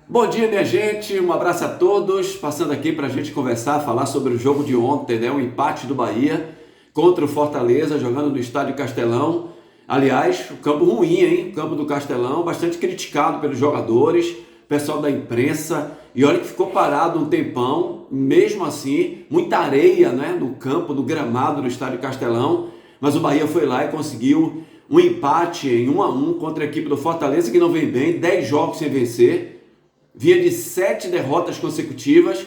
Bom dia, minha gente, um abraço a todos, passando aqui para a gente conversar, falar sobre o jogo de ontem, né? O empate do Bahia contra o Fortaleza, jogando no Estádio Castelão. Aliás, o campo ruim, hein? O campo do Castelão, bastante criticado pelos jogadores, pessoal da imprensa, e olha que ficou parado um tempão, mesmo assim, muita areia, né? No campo, no gramado do Estádio Castelão, mas o Bahia foi lá e conseguiu um empate em 1-1 contra a equipe do Fortaleza, que não vem bem, 10 jogos sem vencer. Vinha de 7 derrotas consecutivas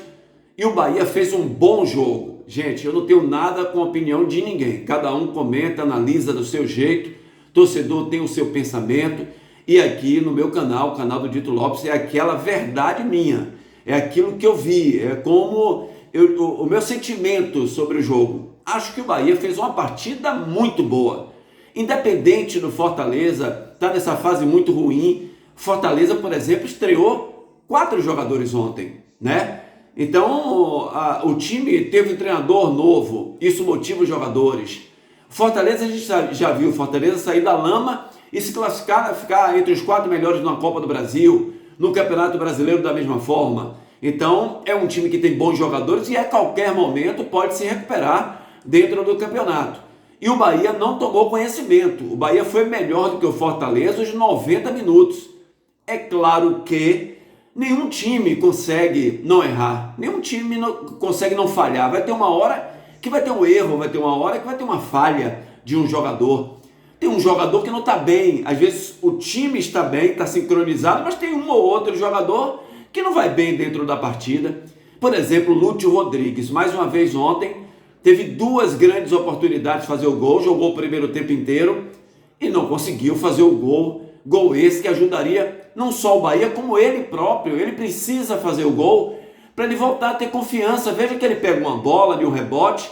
e o Bahia fez um bom jogo. Gente, eu não tenho nada com a opinião de ninguém. Cada um comenta, analisa do seu jeito. Torcedor tem o seu pensamento. E aqui no meu canal, o canal do Dito Lopes, é aquela verdade minha. É aquilo que eu vi. É como o meu sentimento sobre o jogo. Acho que o Bahia fez uma partida muito boa. Independente do Fortaleza, está nessa fase muito ruim. Fortaleza, por exemplo, estreou 4 jogadores ontem, né? Então, o time teve um treinador novo, isso motiva os jogadores. Fortaleza, a gente já viu Fortaleza sair da lama e se classificar, ficar entre os 4 melhores na Copa do Brasil, no Campeonato Brasileiro da mesma forma. Então, é um time que tem bons jogadores e a qualquer momento pode se recuperar dentro do campeonato. E o Bahia não tomou conhecimento. O Bahia foi melhor do que o Fortaleza os 90 minutos. É claro que nenhum time consegue não errar, nenhum time consegue não falhar. Vai ter uma hora que vai ter um erro, vai ter uma hora que vai ter uma falha de um jogador. Tem um jogador que não está bem, às vezes o time está bem, está sincronizado, mas tem um ou outro jogador que não vai bem dentro da partida. Por exemplo, o Lúcio Rodrigues, mais uma vez ontem, teve 2 grandes oportunidades de fazer o gol, jogou o primeiro tempo inteiro e não conseguiu fazer o gol. Gol esse que ajudaria não só o Bahia, como ele próprio. Ele precisa fazer o gol para ele voltar a ter confiança. Veja que ele pega uma bola de um rebote,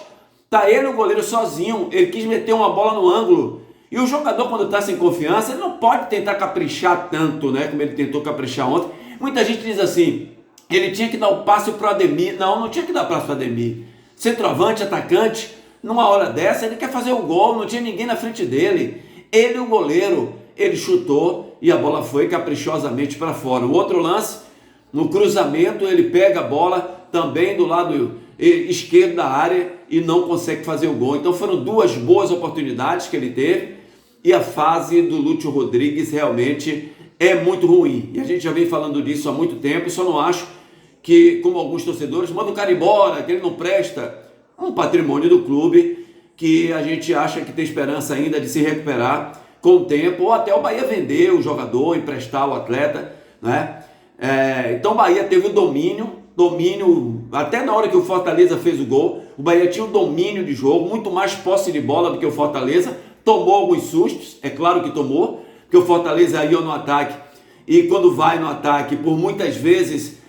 tá ele e o goleiro sozinho, ele quis meter uma bola no ângulo. E o jogador, quando está sem confiança, ele não pode tentar caprichar tanto, né, como ele tentou caprichar ontem. Muita gente diz assim, ele tinha que dar o passe para o Ademir. Não tinha que dar passe para o Ademir. Centroavante, atacante, numa hora dessa, ele quer fazer o gol, não tinha ninguém na frente dele. Ele e o goleiro, ele chutou e a bola foi caprichosamente para fora. O outro lance, no cruzamento, ele pega a bola também do lado esquerdo da área e não consegue fazer o gol. Então foram 2 boas oportunidades que ele teve e a fase do Lúcio Rodrigues realmente é muito ruim. E a gente já vem falando disso há muito tempo, só não acho que, como alguns torcedores, manda o cara embora, que ele não presta. Um patrimônio do clube que a gente acha que tem esperança ainda de se recuperar com o tempo, ou até o Bahia vender o jogador, emprestar o atleta, né? Então o Bahia teve o domínio, até na hora que o Fortaleza fez o gol, o Bahia tinha o domínio de jogo, muito mais posse de bola do que o Fortaleza, tomou alguns sustos, é claro que tomou, porque o Fortaleza ia no ataque, e quando vai no ataque, por muitas vezes,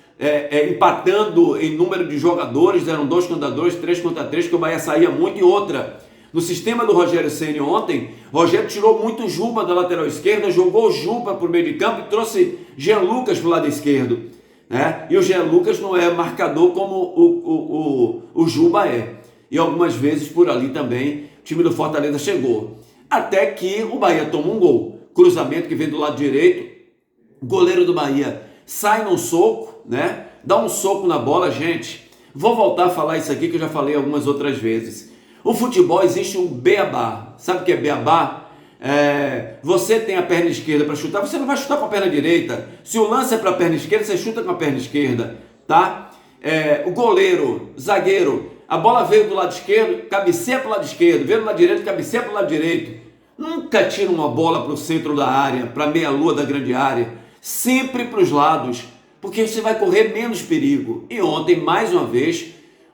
empatando em número de jogadores, eram 2 contra 2, 3 contra 3, que o Bahia saía muito, e outra, no sistema do Rogério Ceni ontem, o Rogério tirou muito Juba da lateral esquerda, jogou o Juba para o meio de campo e trouxe Jean Lucas para o lado esquerdo, né? E o Jean Lucas não é marcador como o Juba é. E algumas vezes por ali também o time do Fortaleza chegou. Até que o Bahia toma um gol. Cruzamento que vem do lado direito, o goleiro do Bahia sai num soco, né? Dá um soco na bola, gente. Vou voltar a falar isso aqui que eu já falei algumas outras vezes. O futebol existe um beabá. Sabe o que é beabá? Você tem a perna esquerda para chutar, você não vai chutar com a perna direita. Se o lance é para a perna esquerda, você chuta com a perna esquerda, tá? O goleiro, zagueiro, a bola veio do lado esquerdo, cabeceia para o lado esquerdo, veio do lado direito, cabeceia para o lado direito. Nunca tira uma bola para o centro da área, para a meia-lua da grande área. Sempre para os lados, porque você vai correr menos perigo. E ontem, mais uma vez,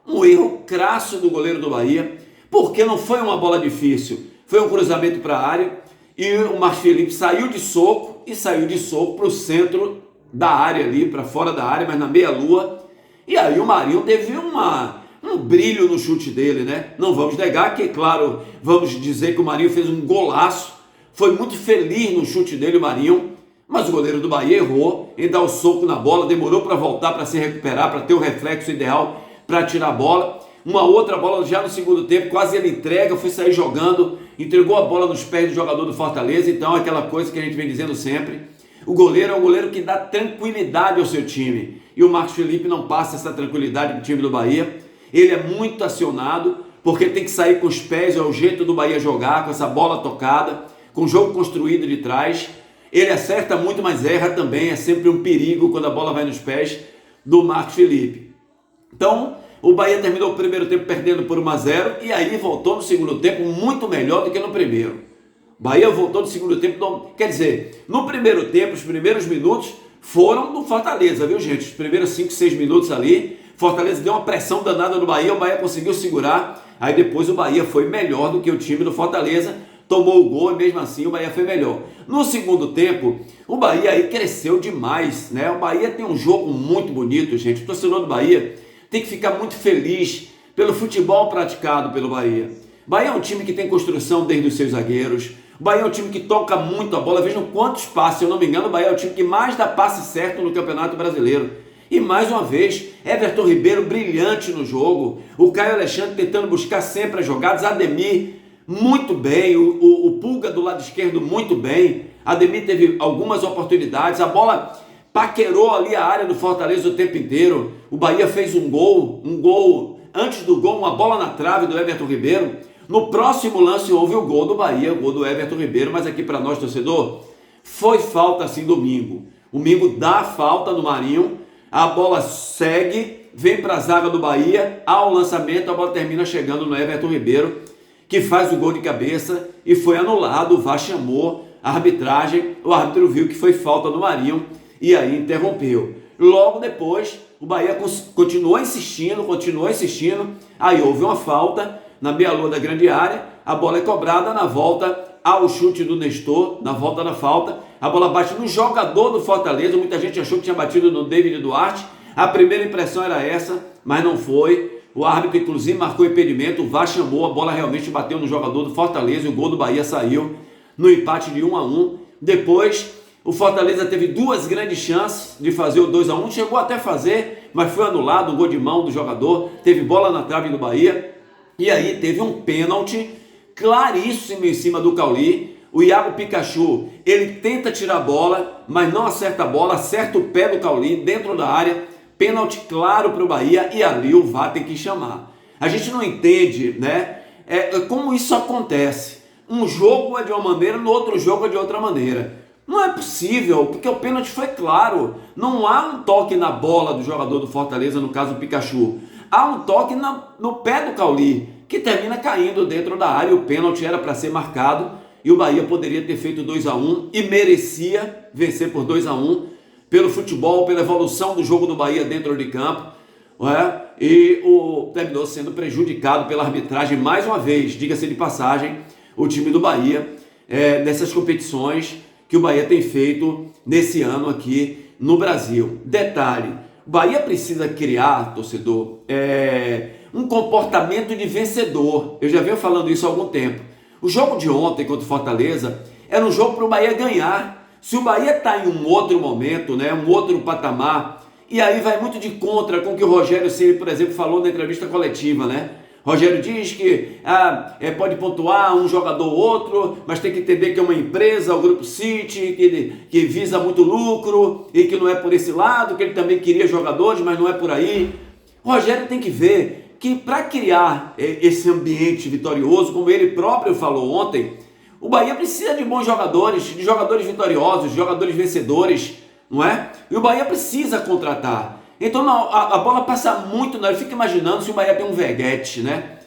um erro crasso do goleiro do Bahia, porque não foi uma bola difícil, foi um cruzamento para a área e o Marcos Felipe saiu de soco para o centro da área ali, para fora da área, mas na meia-lua. E aí o Marinho teve um brilho no chute dele, né? Não vamos negar que, claro, vamos dizer que o Marinho fez um golaço, foi muito feliz no chute dele o Marinho, mas o goleiro do Bahia errou em dar o soco na bola, demorou para voltar, para se recuperar, para ter o reflexo ideal para tirar a bola. Uma outra bola já no segundo tempo, quase ele entrega, foi sair jogando, entregou a bola nos pés do jogador do Fortaleza. Então aquela coisa que a gente vem dizendo sempre, O goleiro é um goleiro que dá tranquilidade ao seu time. E o Marcos Felipe não passa essa tranquilidade para o time do Bahia. Ele é muito acionado, porque tem que sair com os pés, é o jeito do Bahia jogar, com essa bola tocada, com o jogo construído de trás. Ele acerta muito, mas erra também. É sempre um perigo quando a bola vai nos pés do Marcos Felipe. Então, o Bahia terminou o primeiro tempo perdendo por 1-0 e aí voltou no segundo tempo muito melhor do que no primeiro. O Bahia voltou no segundo tempo, quer dizer, no primeiro tempo, os primeiros minutos foram do Fortaleza, viu gente? Os primeiros 5, 6 minutos ali, Fortaleza deu uma pressão danada no Bahia, o Bahia conseguiu segurar, aí depois o Bahia foi melhor do que o time do Fortaleza, tomou o gol e mesmo assim o Bahia foi melhor. No segundo tempo, o Bahia aí cresceu demais, né? O Bahia tem um jogo muito bonito, gente. O torcedor do Bahia tem que ficar muito feliz pelo futebol praticado pelo Bahia. O Bahia é um time que tem construção desde os seus zagueiros. O Bahia é um time que toca muito a bola. Vejam quantos passes, se eu não me engano, o Bahia é o time que mais dá passe certo no Campeonato Brasileiro. E mais uma vez, Everton Ribeiro brilhante no jogo. O Caio Alexandre tentando buscar sempre as jogadas. Ademir muito bem. O Pulga do lado esquerdo muito bem. Ademir teve algumas oportunidades. A bola paquerou ali a área do Fortaleza o tempo inteiro. O Bahia fez um gol, antes do gol, uma bola na trave do Everton Ribeiro. No próximo lance houve o gol do Bahia, o gol do Everton Ribeiro, mas aqui para nós, torcedor, foi falta assim domingo. O Mingo dá falta no Marinho, a bola segue, vem para a zaga do Bahia, ao lançamento a bola termina chegando no Everton Ribeiro, que faz o gol de cabeça e foi anulado. O VAR chamou a arbitragem, o árbitro viu que foi falta no Marinho e aí interrompeu. Logo depois, o Bahia continuou insistindo, aí houve uma falta na meia-lua da grande área, a bola é cobrada na volta ao chute do Nestor, na volta da falta, a bola bate no jogador do Fortaleza, muita gente achou que tinha batido no David Duarte, a primeira impressão era essa, mas não foi, o árbitro inclusive marcou impedimento, o VAR chamou, a bola realmente bateu no jogador do Fortaleza e o gol do Bahia saiu no empate de 1-1, depois o Fortaleza teve duas grandes chances de fazer o 2-1, chegou até a fazer, mas foi anulado, o gol de mão do jogador, teve bola na trave do Bahia, e aí teve um pênalti claríssimo em cima do Cauli. O Iago Pikachu, ele tenta tirar a bola, mas não acerta a bola, acerta o pé do Cauli dentro da área, pênalti claro para o Bahia, e ali o VAR tem que chamar. A gente não entende, né, como isso acontece. Um jogo é de uma maneira, no outro jogo é de outra maneira. Não é possível, porque o pênalti foi claro. Não há um toque na bola do jogador do Fortaleza, no caso o Pikachu. Há um toque no pé do Cauli, que termina caindo dentro da área. O pênalti era para ser marcado e o Bahia poderia ter feito 2-1 e merecia vencer por 2-1 pelo futebol, pela evolução do jogo do Bahia dentro de campo. E terminou sendo prejudicado pela arbitragem mais uma vez, diga-se de passagem, o time do Bahia nessas competições que o Bahia tem feito nesse ano aqui no Brasil. Detalhe, o Bahia precisa criar, torcedor, um comportamento de vencedor. Eu já venho falando isso há algum tempo. O jogo de ontem contra o Fortaleza era um jogo para o Bahia ganhar. Se o Bahia está em um outro momento, né, um outro patamar, e aí vai muito de contra com o que o Rogério Ceni, por exemplo, falou na entrevista coletiva, né? Rogério diz que pode pontuar um jogador ou outro, mas tem que entender que é uma empresa, o Grupo City, que visa muito lucro e que não é por esse lado, que ele também queria jogadores, mas não é por aí. O Rogério tem que ver que para criar esse ambiente vitorioso, como ele próprio falou ontem, o Bahia precisa de bons jogadores, de jogadores vitoriosos, de jogadores vencedores, não é? E o Bahia precisa contratar. Então a bola passa muito, né? Eu fico imaginando se o Bahia tem um Veguete, né?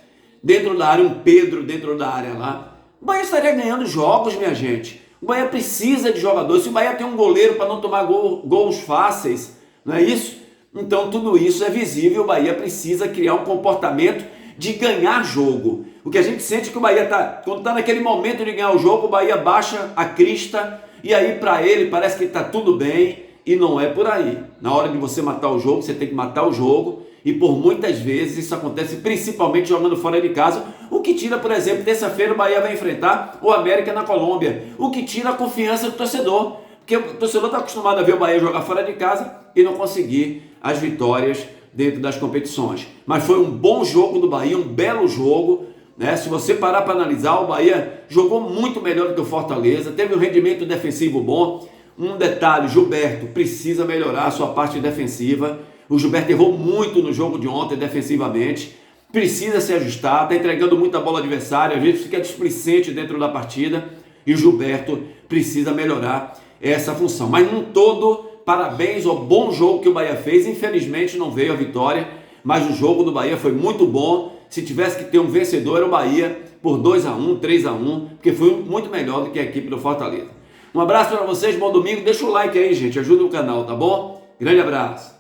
Dentro da área, um Pedro dentro da área lá. O Bahia estaria ganhando jogos, minha gente. O Bahia precisa de jogadores. Se o Bahia tem um goleiro para não tomar gols fáceis, não é isso? Então tudo isso é visível. O Bahia precisa criar um comportamento de ganhar jogo. O que a gente sente é que o Bahia quando está naquele momento de ganhar o jogo, o Bahia baixa a crista e aí para ele parece que está tudo bem. E não é por aí. Na hora de você matar o jogo, você tem que matar o jogo. E por muitas vezes isso acontece principalmente jogando fora de casa. O que tira, por exemplo, terça-feira o Bahia vai enfrentar o América na Colômbia. O que tira a confiança do torcedor. Porque o torcedor está acostumado a ver o Bahia jogar fora de casa e não conseguir as vitórias dentro das competições. Mas foi um bom jogo do Bahia, um belo jogo, né? Se você parar para analisar, o Bahia jogou muito melhor do que o Fortaleza. Teve um rendimento defensivo bom. Um detalhe, Gilberto precisa melhorar a sua parte defensiva. O Gilberto errou muito no jogo de ontem defensivamente. Precisa se ajustar, está entregando muita bola ao adversário, às vezes fica displicente dentro da partida. E o Gilberto precisa melhorar essa função. Mas num todo, parabéns ao bom jogo que o Bahia fez. Infelizmente não veio a vitória, mas o jogo do Bahia foi muito bom. Se tivesse que ter um vencedor, era o Bahia por 2-1, 3-1, porque foi muito melhor do que a equipe do Fortaleza. Um abraço para vocês, bom domingo. Deixa o like aí, gente, ajuda o canal, tá bom? Grande abraço.